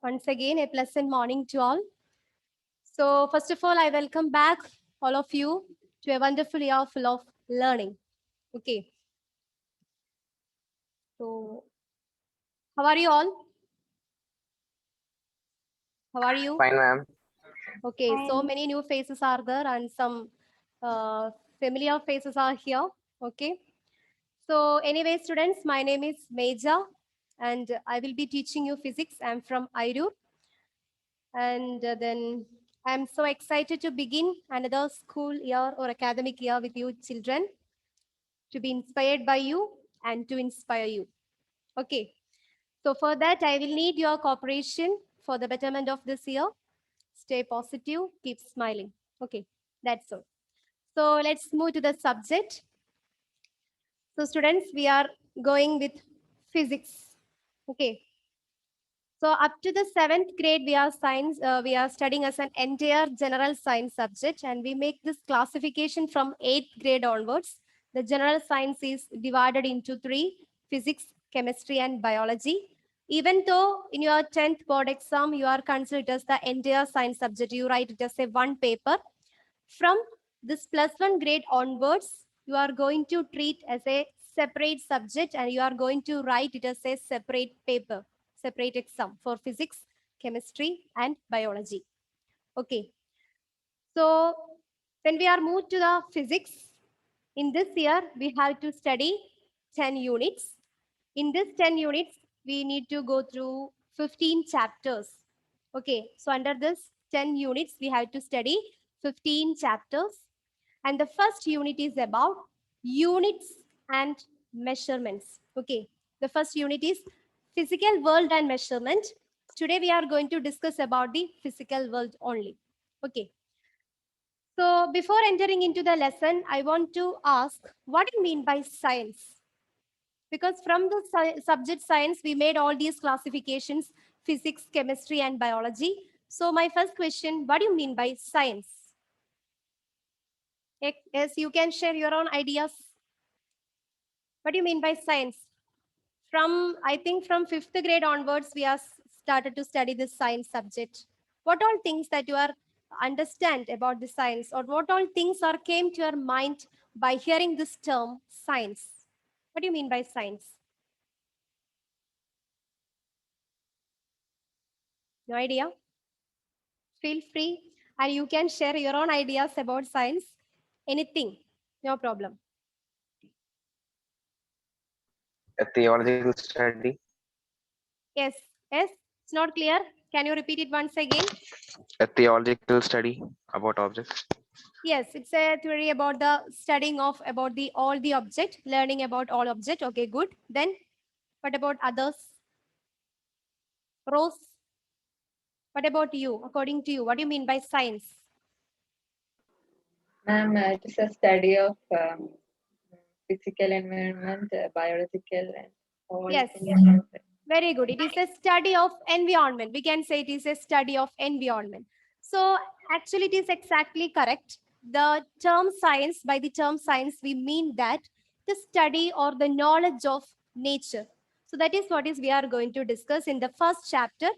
Once again, a pleasant morning to all. So, first of all, I welcome back all of you to a wonderful year full of learning. Okay. So, how are you all? How are you? Fine, ma'am. Okay. So Fine. many new faces are there, and some familiar faces are here. Okay. So, anyway, students, my name is Meja, and I will be teaching you physics. I'm from Airur. And then I'm so excited to begin another school year or academic year with you children, to be inspired by you and to inspire you. Okay, so for that, I will need your cooperation for the betterment of this year. Stay positive, keep smiling. Okay, that's all. So let's move to the subject. So students, we are going with physics. Okay, so up to the 7th grade, we are science. We are studying as an entire general science subject, and we make this classification from 8th grade onwards. The general science is divided into 3: physics, chemistry, and biology. Even though in your 10th board exam, you are considered as the entire science subject, you write it as a one paper. From this +1 grade onwards, you are going to treat as a separate subject, and you are going to write it as a separate paper, separate exam for physics, chemistry, and biology. Okay. So when we are moved to the physics, in this year, we have to study 10 units. In this 10 units, we need to go through 15 chapters. Okay, so under this 10 units, we have to study 15 chapters. And the first unit is about units and measurements. Okay, the first unit is physical world and measurement. Today we are going to discuss about the physical world only. Okay, so before entering into the lesson, I want to ask, what do you mean by science? Because from the subject science, we made all these classifications: physics, chemistry, and biology. So my first question, what do you mean by science? Yes, you can share your own ideas. What do you mean by science? From, I think from 5th grade onwards, we are started to study this science subject. What all things that you are understand about the science, or what all things are came to your mind by hearing this term science? What do you mean by science? No idea? Feel free, and you can share your own ideas about science. Anything, no problem. A theological study. Yes, yes, it's not clear. Can you repeat it once again? A theological study about objects. Yes, it's a theory about the studying of about the all the object, learning about all object. Okay, good. Then what about others? Rose, what about you? According to you, what do you mean by science? Ma'am, it is a study of physical environment, biological, and all Yes, things. very good. It is a study of environment. We can say it is a study of environment. So actually it is exactly correct. The term science, by the term science, we mean that the study or the knowledge of nature. So that is what is we are going to discuss in the first chapter.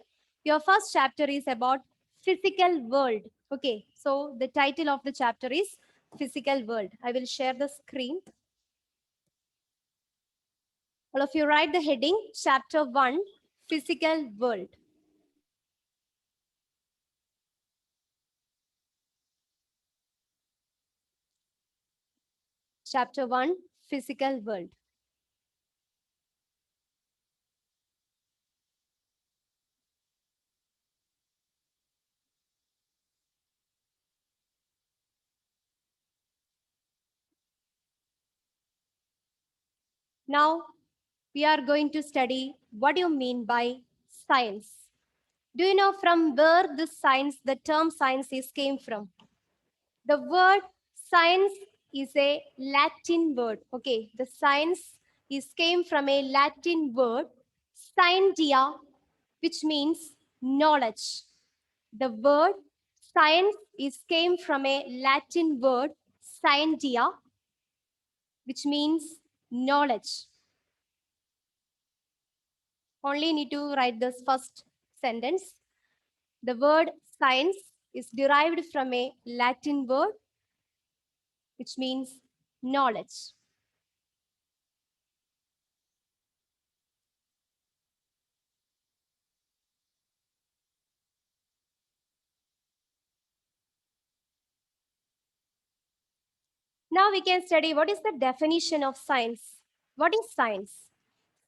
Your first chapter is about physical world. Okay, so the title of the chapter is physical world. I will share the screen. All of you write the heading, chapter 1, physical world. Chapter 1, physical world. Now, we are going to study what do you mean by science. Do you know from where this science, the term science is came from? The word science is a Latin word. Okay, the science is came from a Latin word, scientia, which means knowledge. The word science is came from a Latin word, scientia, which means knowledge. Only need to write this first sentence. The word science is derived from a Latin word which means knowledge. Now we can study what is the definition of science. What is science?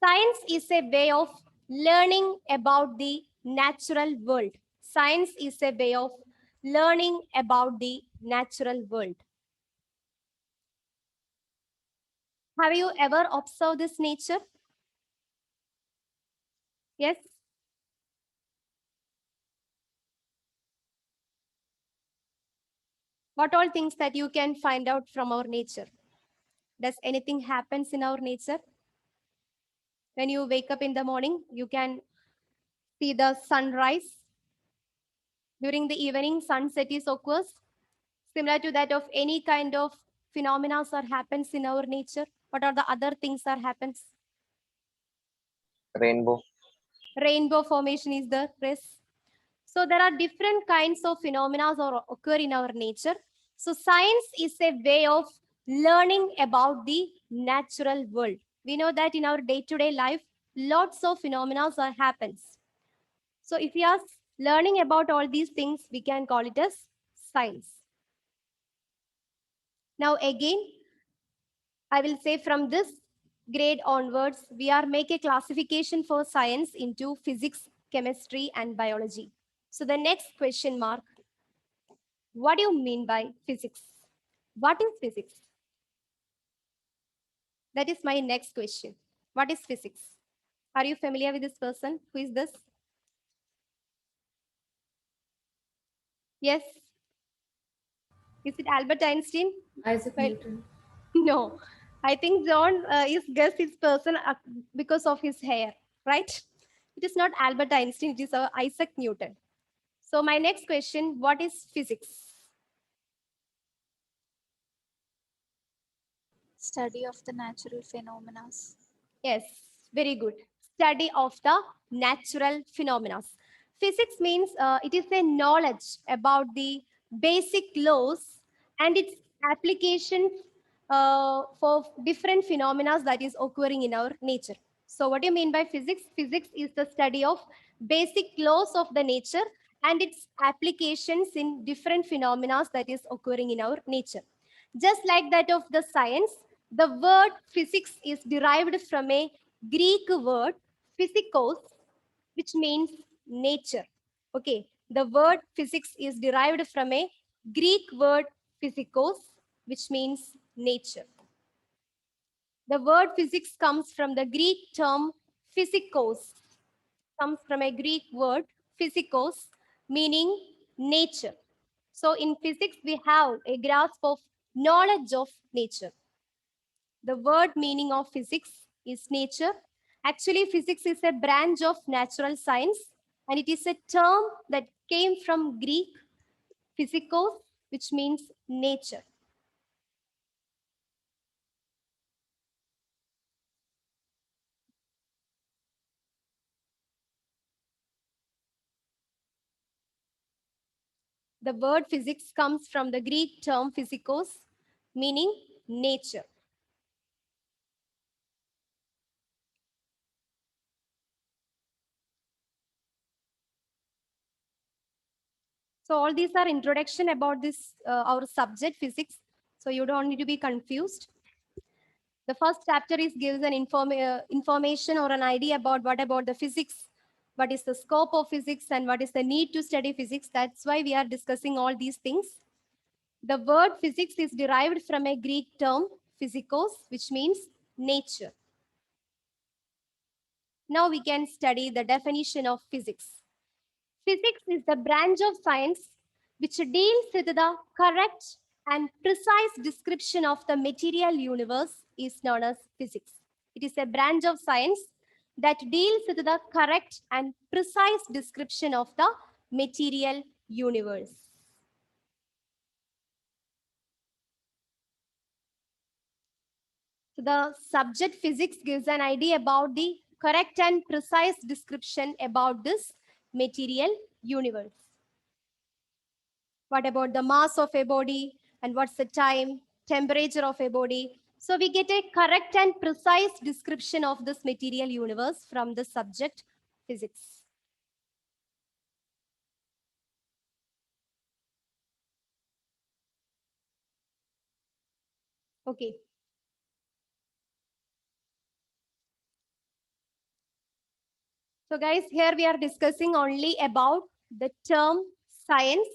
Science is a way of learning about the natural world. Science is a way of learning about the natural world. Have you ever observed this nature? Yes? What all things that you can find out from our nature? Does anything happens in our nature? When you wake up in the morning, you can see the sunrise. During the evening, sunset is occurs. Similar to that of any kind of phenomena or happens in our nature. What are the other things that happens? Rainbow. Rainbow formation is there. Yes. So there are different kinds of phenomena or occur in our nature. So science is a way of learning about the natural world. We know that in our day-to-day life, lots of phenomena are happens. So if we are learning about all these things, we can call it as science. Now again, I will say from this grade onwards, we are make a classification for science into physics, chemistry, and biology. So the next question mark, what do you mean by physics? What is physics? That is my next question. What is physics? Are you familiar with this person? Who is this? Yes. Is it Albert Einstein? Isaac Well, Newton. no. I think John is guessed this person because of his hair, right? It is not Albert Einstein, it is Isaac Newton. So my next question, what is physics? Study of the natural phenomena. Yes, very good. Study of the natural phenomena. Physics means it is a knowledge about the basic laws and its applications for different phenomena that is occurring in our nature. So what do you mean by physics? Physics is the study of basic laws of the nature and its applications in different phenomena that is occurring in our nature. Just like that of the science, the word physics is derived from a Greek word physikos, which means nature. Okay, the word physics is derived from a Greek word physikos, which means nature. The word physics comes from the Greek term physikos, comes from a Greek word physikos, meaning nature. So in physics, we have a grasp of knowledge of nature. The word meaning of physics is nature. Actually, physics is a branch of natural science, and it is a term that came from Greek physikos, which means nature. The word physics comes from the Greek term physikos, meaning nature. So all these are introduction about this our subject physics. So you don't need to be confused. The first chapter is gives an information or an idea about what about the physics, what is the scope of physics, and what is the need to study physics. That's why we are discussing all these things. The word physics is derived from a Greek term physikos, which means nature. Now we can study the definition of physics. Physics is the branch of science which deals with the correct and precise description of the material universe is known as physics. It is a branch of science that deals with the correct and precise description of the material universe. So the subject physics gives an idea about the correct and precise description about this material universe. What about the mass of a body? And what's the time, temperature of a body? So we get a correct and precise description of this material universe from the subject physics. Okay. So guys, here we are discussing only about the term science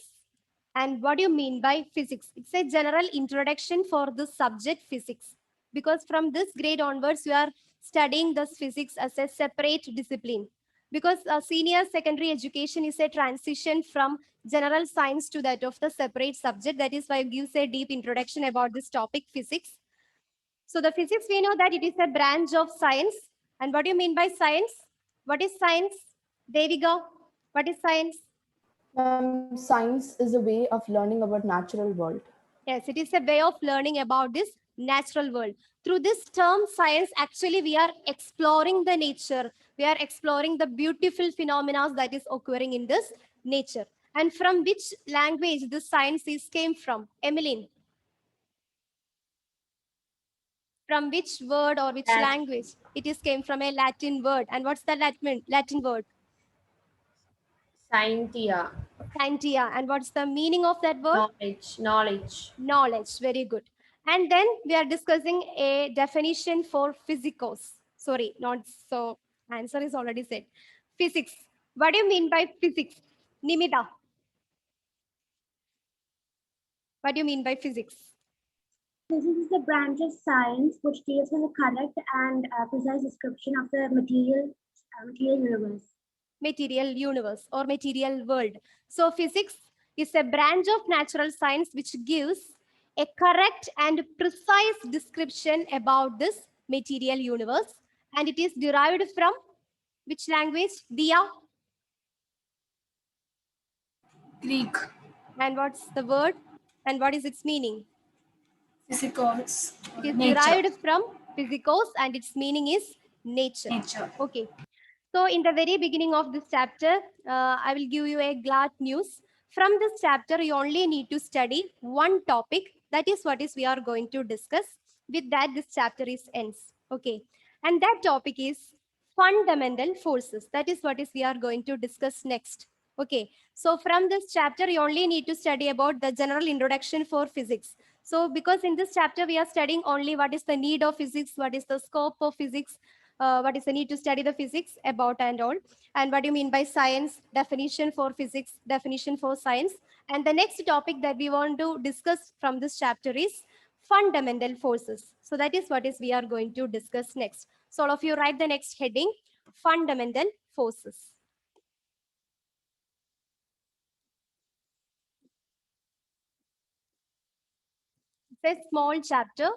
and what do you mean by physics. It's a general introduction for the subject physics, because from this grade onwards, you are studying this physics as a separate discipline. Because senior secondary education is a transition from general science to that of the separate subject. That is why it gives a deep introduction about this topic physics. So the physics, we know that it is a branch of science. And what do you mean by science? What is science? Devika, what is science? Science is a way of learning about natural world. Yes, it is a way of learning about this natural world. Through this term science, actually we are exploring the nature. We are exploring the beautiful phenomena that is occurring in this nature. And from which language this science is came from? Emmeline. From which word or which language? It is came from a Latin word. And what's the Latin word? Scientia. Scientia. And what's the meaning of that word? Knowledge. Knowledge. Very good. And then we are discussing a definition for physicos. Sorry, not so. Answer is already said. Physics. What do you mean by physics? Nimita. What do you mean by physics? Physics is the branch of science which deals with a correct and precise description of the material universe. Material universe or material world. So physics is a branch of natural science which gives a correct and precise description about this material universe. And it is derived from which language? Dia? Greek. And what's the word? And what is its meaning? Physicos. It is Nature. derived from physicos and its meaning is nature. Nature. Okay. So in the very beginning of this chapter, I will give you a glad news. From this chapter, you only need to study one topic. That is what is we are going to discuss. With that, this chapter is ends. Okay. And that topic is fundamental forces. That is what is we are going to discuss next. Okay. So from this chapter, you only need to study about the general introduction for physics. So because in this chapter, we are studying only what is the need of physics, what is the scope of physics, what is the need to study the physics about and all, and what do you mean by science, definition for physics, definition for science. And the next topic that we want to discuss from this chapter is fundamental forces. So that is what is we are going to discuss next. So all of you write the next heading, fundamental forces. It's a small chapter.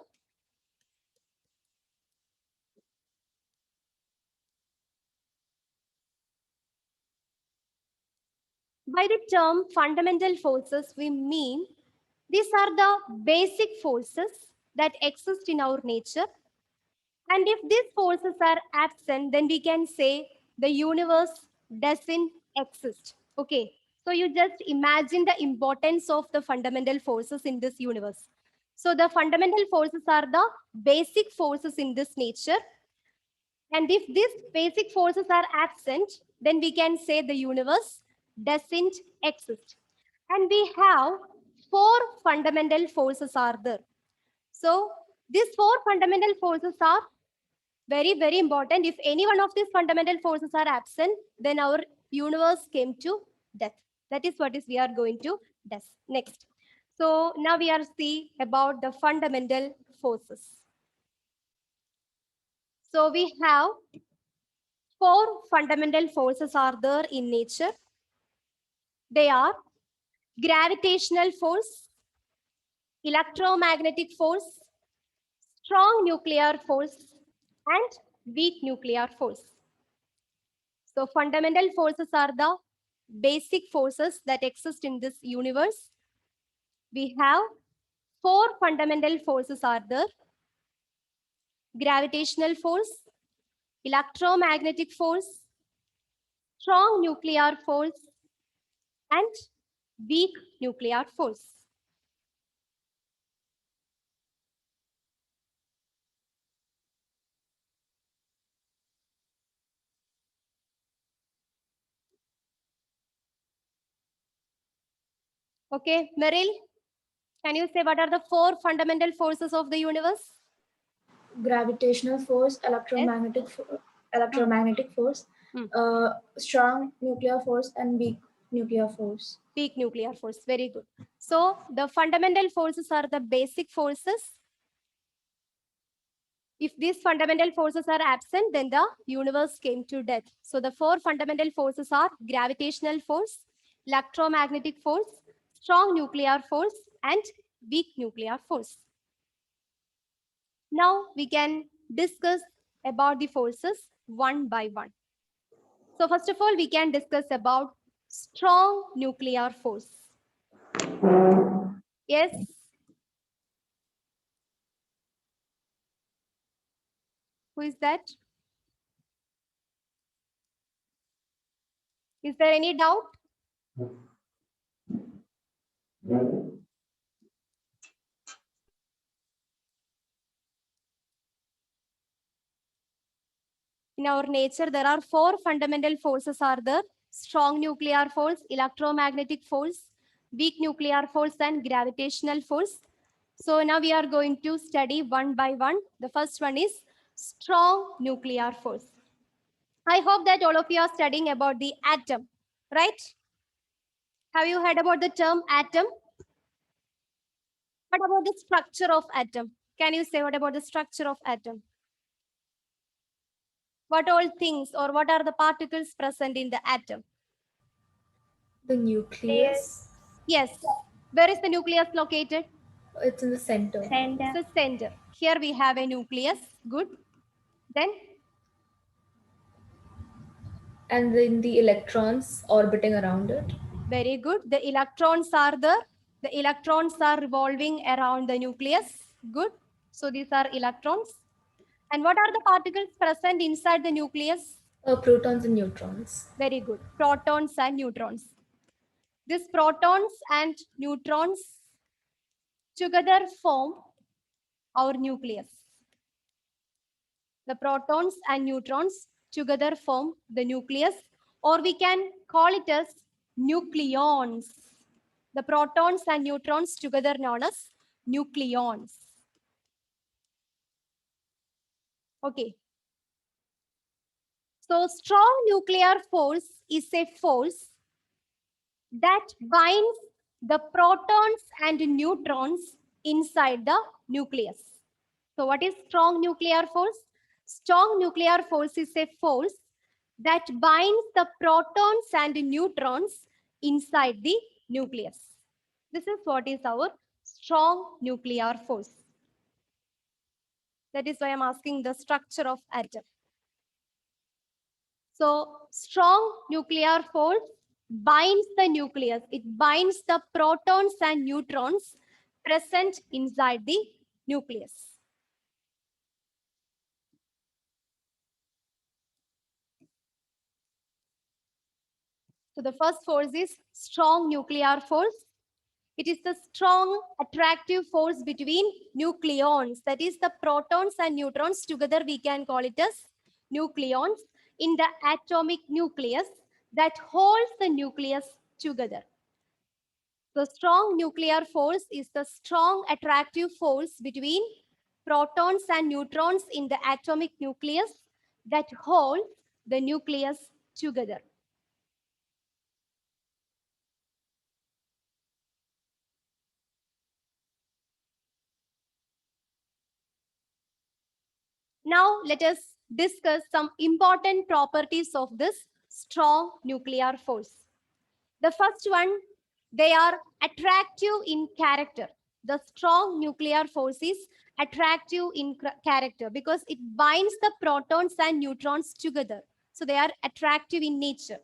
By the term fundamental forces, we mean these are the basic forces that exist in our nature. And if these forces are absent, then we can say the universe doesn't exist. Okay. So you just imagine the importance of the fundamental forces in this universe. So the fundamental forces are the basic forces in this nature. And if these basic forces are absent, then we can say the universe doesn't exist. And we have 4 fundamental forces are there. So these 4 fundamental forces are very, very important. If any one of these fundamental forces are absent, then our universe came to death. That is what is we are going to discuss next. So now we are seeing about the fundamental forces. So we have 4 fundamental forces are there in nature. They are gravitational force, electromagnetic force, strong nuclear force, and weak nuclear force. So fundamental forces are the basic forces that exist in this universe. We have 4 fundamental forces are there. Gravitational force, electromagnetic force, strong nuclear force, and weak nuclear force. Okay, Meryl, can you say what are the 4 fundamental forces of the universe? Gravitational force, electromagnetic force, Hmm. strong nuclear force, and weak nuclear force. Weak nuclear force. Very good. So the fundamental forces are the basic forces. If these fundamental forces are absent, then the universe came to death. So the 4 fundamental forces are gravitational force, electromagnetic force, strong nuclear force, and weak nuclear force. Now we can discuss about the forces one by one. So first of all, we can discuss about strong nuclear force. Yes. Who is that? Is there any doubt? In our nature, there are 4 fundamental forces are there: strong nuclear force, electromagnetic force, weak nuclear force, and gravitational force. So now we are going to study one by one. The first one is strong nuclear force. I hope that all of you are studying about the atom, right? Have you heard about the term atom? What about the structure of atom? Can you say what about the structure of atom? What all things or what are the particles present in the atom? The nucleus, Yes. Where is the nucleus located? it's in the center. It's the center. Here we have a nucleus. Good. Then And then the electrons orbiting around it. very good. The electrons are there. The electrons are revolving around the nucleus. Good. So these are electrons. And what are the particles present inside the nucleus? Protons and neutrons. Very good. Protons and neutrons. These protons and neutrons together form our nucleus. The protons and neutrons together form the nucleus, or we can call it as nucleons. The protons and neutrons together known as nucleons. Okay. So strong nuclear force is a force that binds the protons and neutrons inside the nucleus. So what is strong nuclear force? Strong nuclear force is a force that binds the protons and neutrons inside the nucleus. This is what is our strong nuclear force. That is why I'm asking the structure of atom. So strong nuclear force binds the nucleus. It binds the protons and neutrons present inside the nucleus. So the first force is strong nuclear force. It is the strong attractive force between nucleons. That is the protons and neutrons together we can call it as nucleons in the atomic nucleus that holds the nucleus together. The strong nuclear force is the strong attractive force between protons and neutrons in the atomic nucleus that hold the nucleus together. Now let us discuss some important properties of this strong nuclear force. The first one, they are attractive in character. The strong nuclear force is attractive in character because it binds the protons and neutrons together. So they are attractive in nature.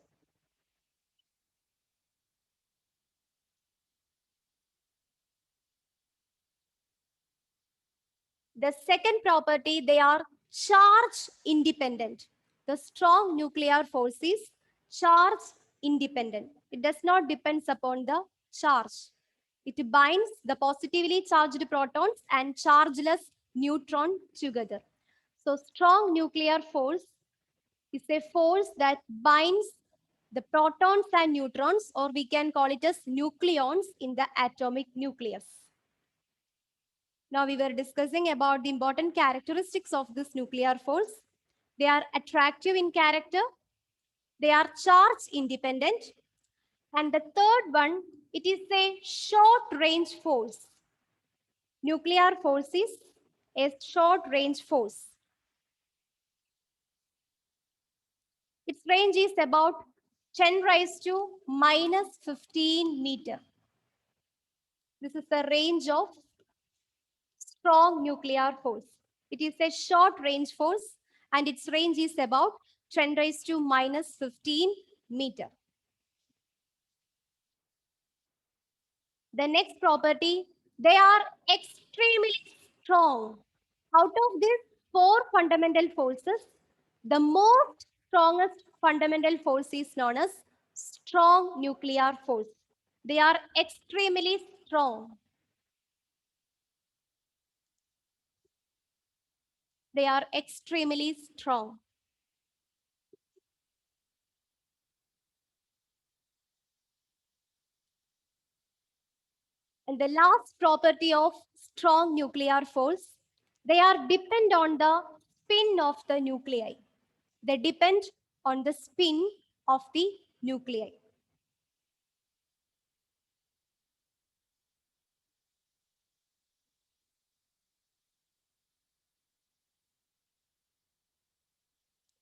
The second property, they are charge independent. The strong nuclear force is charge independent. It does not depend upon the charge. It binds the positively charged protons and chargeless neutron together. So strong nuclear force is a force that binds the protons and neutrons, or we can call it as nucleons in the atomic nucleus. Now we were discussing about the important characteristics of this nuclear force. They are attractive in character. They are charge independent. And the third one, it is a short range force. Nuclear force is a short range force. Its range is about 10 raised to minus 15 meter. This is the range of strong nuclear force. It is a short range force and its range is about 10 raised to minus 15 meter. The next property, they are extremely strong. Out of these 4 fundamental forces, the most strongest fundamental force is known as strong nuclear force. They are extremely strong. They are extremely strong. And the last property of strong nuclear force, they are depend on the spin of the nuclei. They depend on the spin of the nuclei.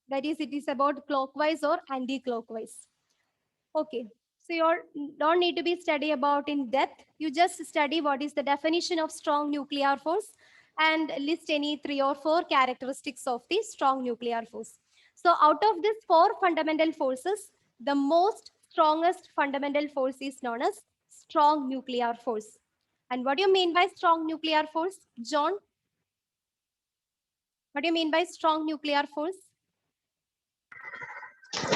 That is, it is about clockwise or anti-clockwise. Okay, so you don't need to be study about in depth. You just study what is the definition of strong nuclear force and list any 3 or 4 characteristics of the strong nuclear force. So out of these 4 fundamental forces, the most strongest fundamental force is known as strong nuclear force. And what do you mean by strong nuclear force, John? What do you mean by strong nuclear force?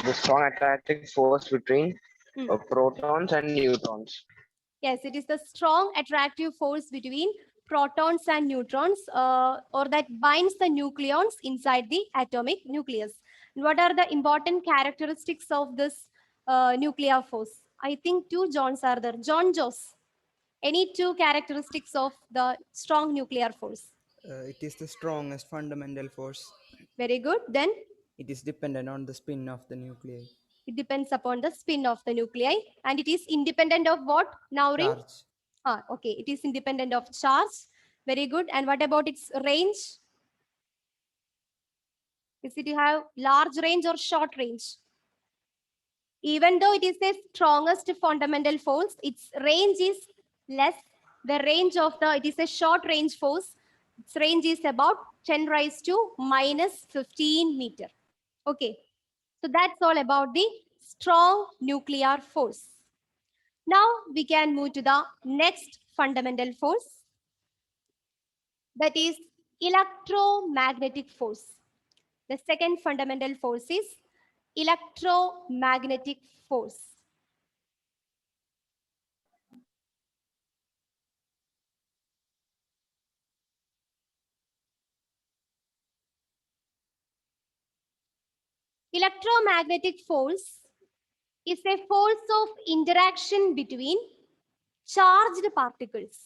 The strong attractive force between protons and neutrons. Yes, it is the strong attractive force between protons and neutrons, or that binds the nucleons inside the atomic nucleus. And what are the important characteristics of this nuclear force? I think 2 Johns are there. John Joss, any 2 characteristics of the strong nuclear force? It is the strongest fundamental force. Very good. Then It is dependent on the spin of the nuclei. it depends upon the spin of the nuclei, and it is independent of what, Naurin? Charge. Okay, it is independent of charge. Very good. And what about its range? Is it have large range or short range? Even though it is the strongest fundamental force, its range is less. The range of it is a short range force. Its range is about 10 raised to minus 15 meter. Okay, so that's all about the strong nuclear force. Now we can move to the next fundamental force, that is electromagnetic force. The second fundamental force is electromagnetic force. Electromagnetic force is a force of interaction between charged particles.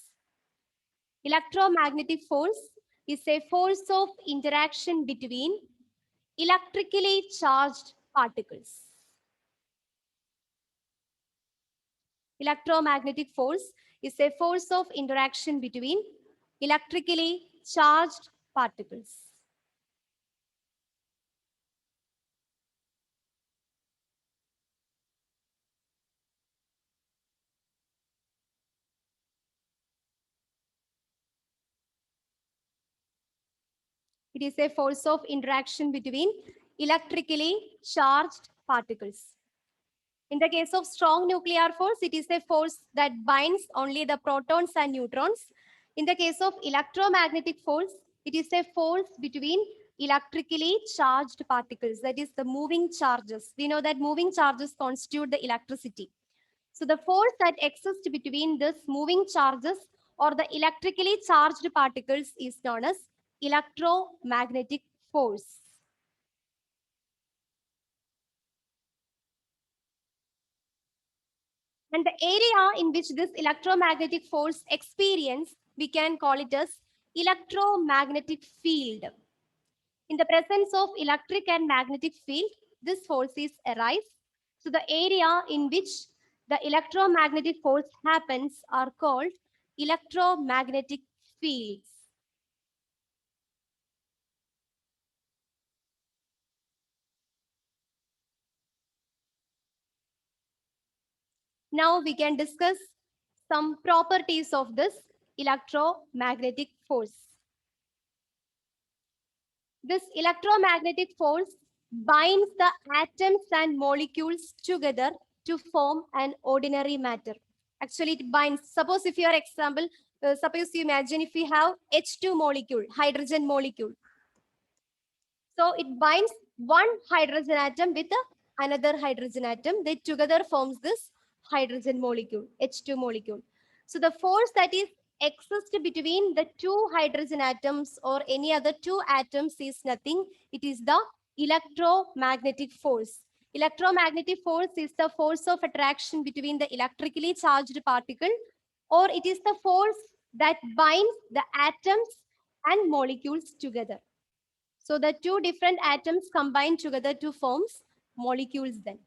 Electromagnetic force is a force of interaction between electrically charged particles. Electromagnetic force is a force of interaction between electrically charged particles. It is a force of interaction between electrically charged particles. In the case of strong nuclear force, it is a force that binds only the protons and neutrons. In the case of electromagnetic force, it is a force between electrically charged particles, that is the moving charges. We know that moving charges constitute the electricity. So the force that exists between this moving charges or the electrically charged particles is known as electromagnetic force. And the area in which this electromagnetic force experience, we can call it as electromagnetic field. In the presence of electric and magnetic field, this force is arise. So the area in which the electromagnetic force happens are called electromagnetic fields. Now we can discuss some properties of this electromagnetic force. This electromagnetic force binds the atoms and molecules together to form an ordinary matter. Actually, it binds. Suppose if your example, suppose you imagine if we have H2 molecule, hydrogen molecule. So it binds one hydrogen atom with another hydrogen atom. They together forms this hydrogen molecule, H2 molecule. So the force that is exists between the two hydrogen atoms or any other two atoms is nothing. It is the electromagnetic force. Electromagnetic force is the force of attraction between the electrically charged particle, or it is the force that binds the atoms and molecules together. So the two different atoms combine together to forms molecules then.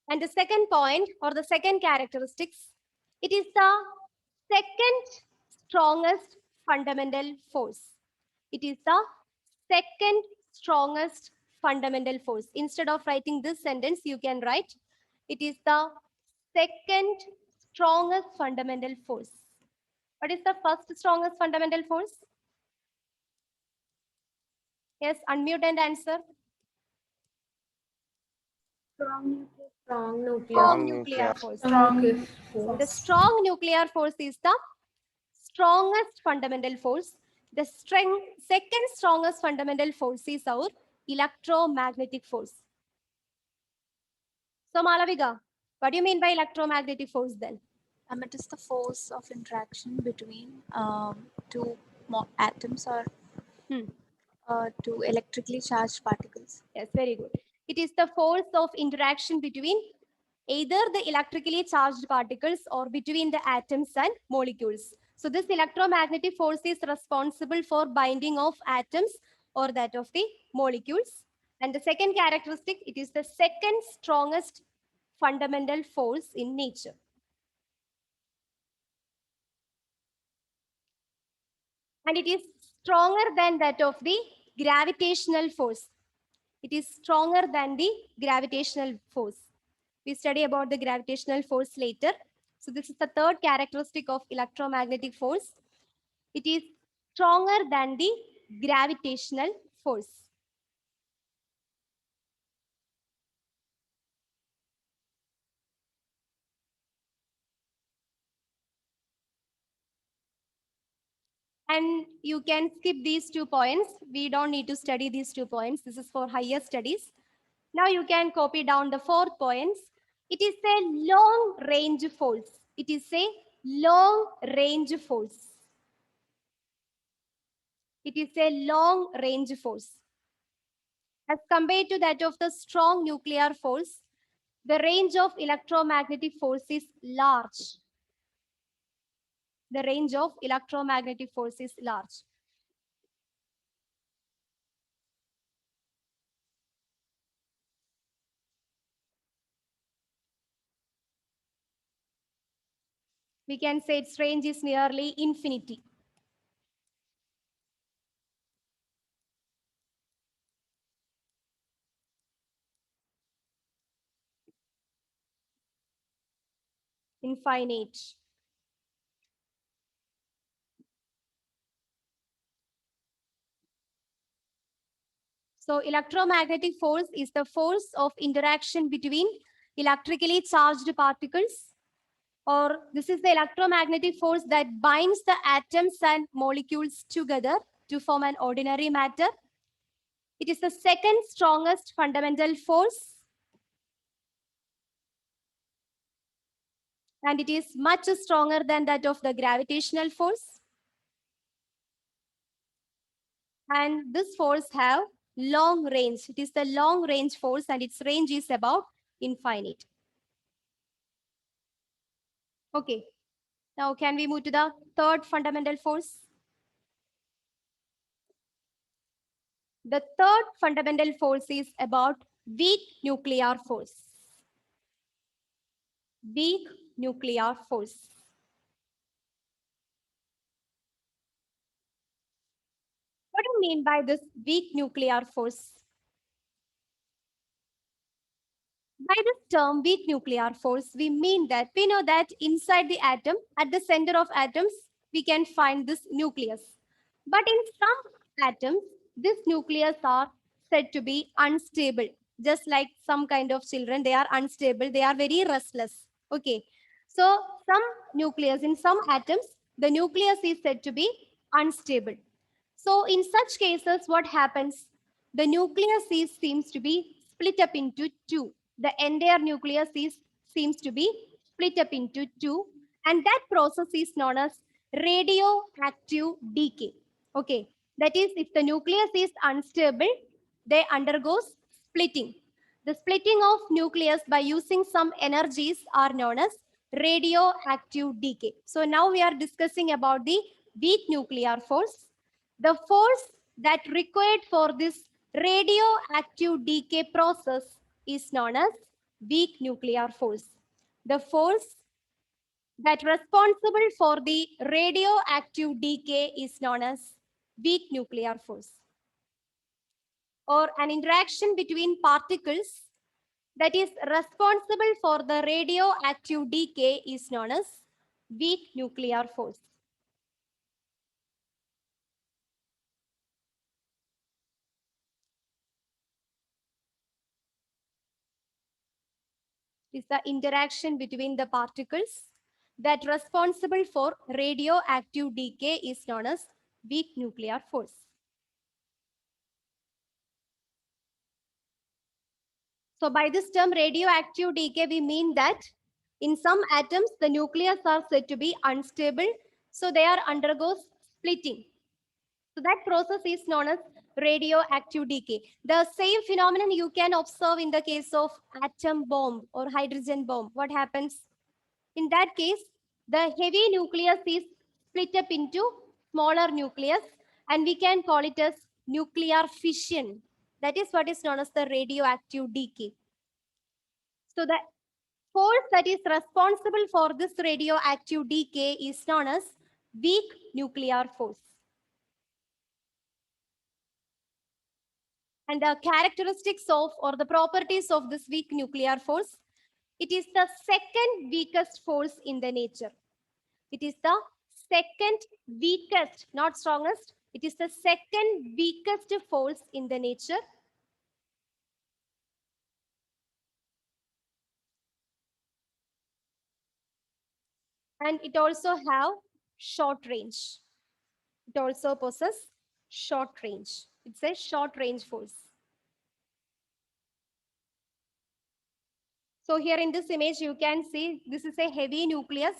And the second point or the second characteristics, it is the second strongest fundamental force. It is the second strongest fundamental force. Instead of writing this sentence, you can write, it is the second strongest fundamental force. What is the first strongest fundamental force? Yes, unmute and answer. Strong nuclear. Strong nuclear force. Strong The strong nuclear force is the strongest fundamental force. The second strongest fundamental force is our electromagnetic force. So Malavika, what do you mean by electromagnetic force then? It is the force of interaction between two atoms or two electrically charged particles. Yes, very good. It is the force of interaction between either the electrically charged particles or between the atoms and molecules. So this electromagnetic force is responsible for binding of atoms or that of the molecules. And the second characteristic, it is the second strongest fundamental force in nature. And it is stronger than that of the gravitational force. It is stronger than the gravitational force. We study about the gravitational force later. So this is the third characteristic of electromagnetic force. It is stronger than the gravitational force. And you can skip these 2 points. We don't need to study these 2 points. This is for higher studies. Now you can copy down the 4th points. It is a long range force. It is a long range force. It is a long range force. As compared to that of the strong nuclear force, the range of electromagnetic force is large. The range of electromagnetic force is large. We can say its range is nearly infinity. Infinite. So electromagnetic force is the force of interaction between electrically charged particles or this is the electromagnetic force that binds the atoms and molecules together to form an ordinary matter. It is the second strongest fundamental force, and it is much stronger than that of the gravitational force. And this force have long range. It is the long range force, and its range is about infinite. Okay, now can we move to the third fundamental force? The third fundamental force is about weak nuclear force. Weak nuclear force. What do you mean by this weak nuclear force? By this term, weak nuclear force, we mean that we know that inside the atom, at the center of atoms, we can find this nucleus. But in some atoms, this nucleus are said to be unstable. Just like some kind of children, they are unstable. They are very restless. Okay. So some nucleus, in some atoms, the nucleus is said to be unstable. So in such cases, what happens? The nucleus seems to be split up into two. The entire nucleus seems to be split up into two, and that process is known as radioactive decay. Okay, that is, if the nucleus is unstable, they undergo splitting. The splitting of nucleus by using some energies are known as radioactive decay. So now we are discussing about the weak nuclear force. The force that required for this radioactive decay process is known as weak nuclear force. The force that responsible for the radioactive decay is known as weak nuclear force, or an interaction between particles that is responsible for the radioactive decay is known as weak nuclear force. Is the interaction between the particles that responsible for radioactive decay is known as weak nuclear force. So by this term radioactive decay, we mean that in some atoms, the nucleus are said to be unstable. So they are undergoes splitting. So that process is known as radioactive decay. The same phenomenon you can observe in the case of atom bomb or hydrogen bomb. What happens? In that case, the heavy nucleus is split up into smaller nucleus, and we can call it as nuclear fission. That is what is known as the radioactive decay. So the force that is responsible for this radioactive decay is known as weak nuclear force. And the characteristics of or the properties of this weak nuclear force, it is the second weakest force in the nature. It is the second weakest, not strongest. It is the second weakest force in the nature. And it also have short range. It also possesses short range. It's a short range force. So here in this image, you can see this is a heavy nucleus.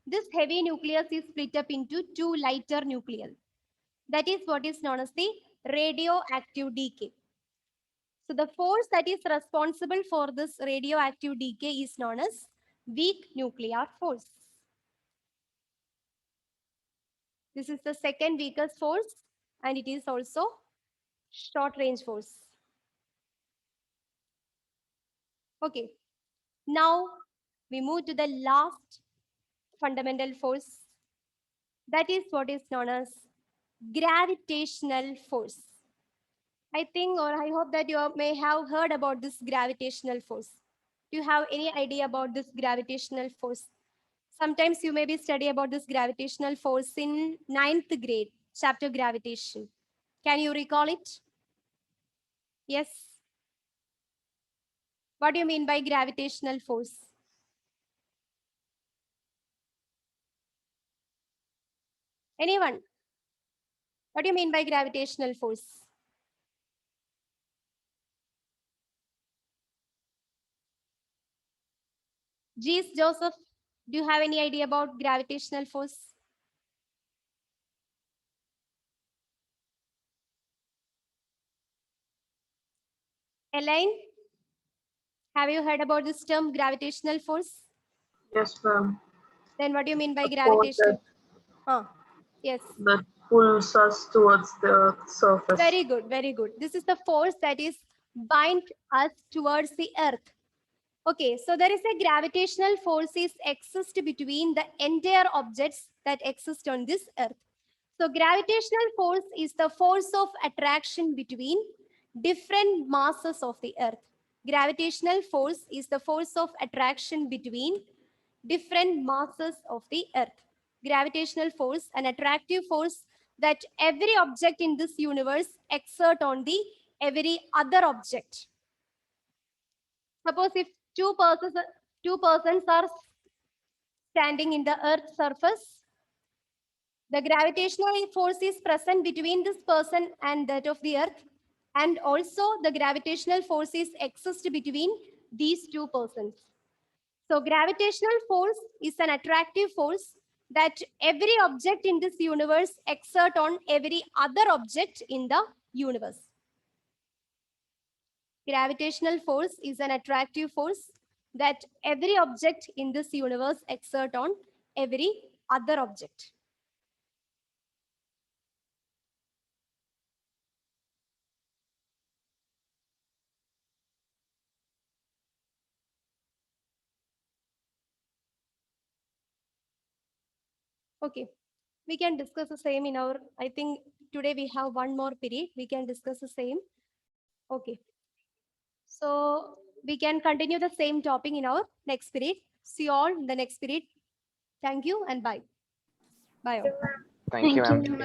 This heavy nucleus is split up into two lighter nuclei. That is what is known as the radioactive decay. So the force that is responsible for this radioactive decay is known as weak nuclear force. This is the second weakest force, and it is also short range force. Okay, now we move to the last fundamental force. That is what is known as gravitational force. I think, or I hope that you may have heard about this gravitational force. Do you have any idea about this gravitational force? Sometimes you may be studying about this gravitational force in 9th grade, chapter gravitation. Can you recall it? Yes. What do you mean by gravitational force? Anyone? What do you mean by gravitational force? Jeez, Joseph, do you have any idea about gravitational force? Elaine, have you heard about this term gravitational force? Yes, ma'am. Then what do you mean by The force gravitational? Yes. that pulls us towards the Earth's surface. Very good, very good. This is the force that is bind us towards the earth. Okay, so there is a gravitational forces exist between the entire objects that exist on this earth. So gravitational force is the force of attraction between different masses of the earth. Gravitational force is the force of attraction between different masses of the earth. Gravitational force, an attractive force that every object in this universe exert on the every other object. Suppose if two persons are standing in the earth's surface, the gravitational force is present between this person and that of the earth, and also the gravitational forces exist between these two persons. So gravitational force is an attractive force that every object in this universe exert on every other object in the universe. Gravitational force is an attractive force that every object in this universe exert on every other object. Okay, we can discuss the same in our, I think today we have one more period. We can discuss the same. Okay. So we can continue the same topic in our next period. See you all in the next period. Thank you and bye. Bye all. Thank you, ma'am. you, ma'am.